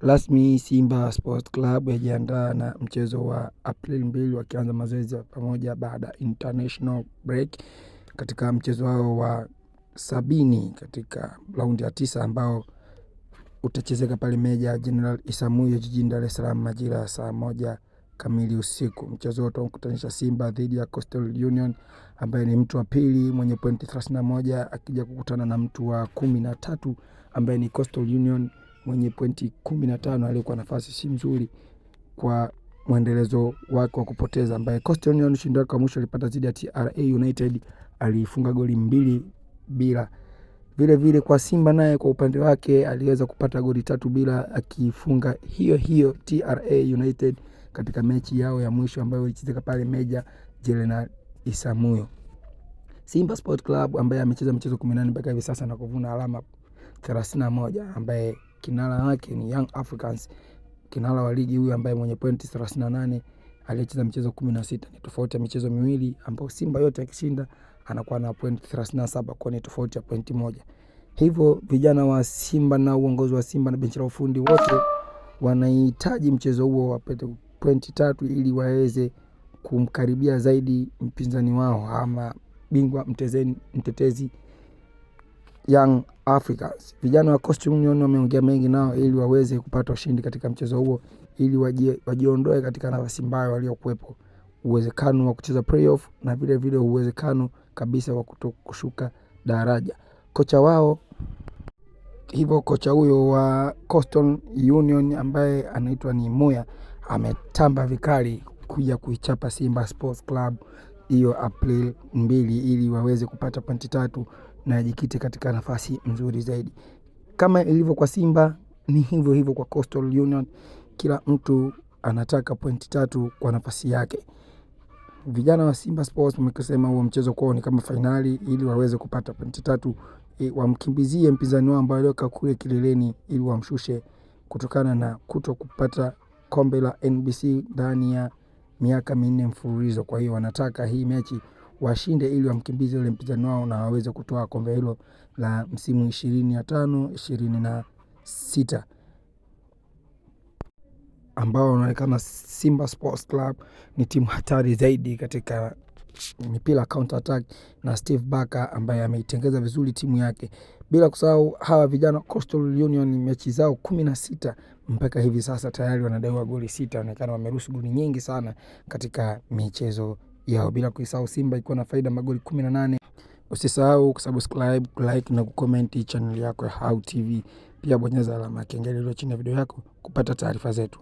Rasmi Simba Sports Club yajiandaa na mchezo wa April 2 wakianza mazoezi pamoja baada international break katika mchezo wao wa 70 katika raundi ya 9 ambao utachezeka pale Meja General Isamuhyo jijini Dar es Salaam majira ya saa 1 kamili usiku. Mchezo utakutanisha Simba dhidi ya Coastal Union ambaye ni mtu wa pili mwenye pointi 31 akija kukutana na mtu wa 13 ambaye ni Coastal Union mwenye pointi 15 aliyekuwa nafasi si nzuri kwa mwendelezo wake wa kupoteza, ambaye Coastal Union ushindi wake wa mwisho alipata dhidi ya TRA United, alifunga goli 2-0. Vile vile kwa Simba naye kwa upande wake aliweza kupata goli 3-0 akifunga hiyo TRA United katika mechi yao ya mwisho ambayo ilichezeka pale Meja General Isamuhyo. Simba Sport Club ambaye amecheza michezo 18 mpaka hivi sasa na kuvuna alama 31, ambaye kinara wake ni Young Africans, kinara wa ligi huyu ambaye mwenye pointi 38 aliyecheza michezo 16. Ni tofauti ya michezo miwili ambapo Simba yote akishinda anakuwa na pointi 37, kwa ni tofauti ya pointi moja. Hivyo vijana wa Simba na uongozi wa Simba na benchi la ufundi wote wanahitaji mchezo huo wapate pointi 3 ili waweze kumkaribia zaidi mpinzani wao ama bingwa mtetezi Young Africans. Vijana wa Coastal Union wameongea mengi nao ili waweze kupata ushindi katika mchezo huo ili wajiondoe katika nafasi mbaya waliokuepo, uwezekano wa kucheza playoff na vile vile uwezekano kabisa wa kutokushuka daraja. Kocha huyo wa Coastal Union ambaye anaitwa ni Moya ametamba vikali kuja kuichapa Simba Sports Club hiyo April 2 ili waweze kupata pointi 3 na jikite katika nafasi nzuri zaidi. Kama ilivyo kwa Simba ni hivyo kwa Coastal Union, kila mtu anataka pointi 3 kwa nafasi yake. Vijana wa Simba Sports wamesema huo mchezo kwao ni kama finali ili waweze kupata pointi 3, wamkimbizie mpinzani wao ambaye yuko kule kileleni ili wamshushe kutokana na kupata kombe la NBC ndani ya miaka 4 mfululizo. Kwa hiyo wanataka hii mechi washinde ili wamkimbize yule mpinzani wao na waweze kutoa kombe hilo la msimu 25-26 ambao wanaonekana Simba Sports Club ni timu hatari zaidi katika mipira counter attack, na Steve Barker ambaye ameitengeza vizuri timu yake. Bila kusahau hawa vijana Coastal Union mechi zao 16 mpaka hivi sasa tayari wanadaiwa goli 6, wanaonekana wameruhusu goli nyingi sana katika michezo yao. Bila kusahau Simba iko na faida magoli 18. Usisahau kusubscribe, like na kucomment channel yako ya How TV. Pia bonyeza alama ya kengele iliyo chini ya video yako kupata taarifa zetu.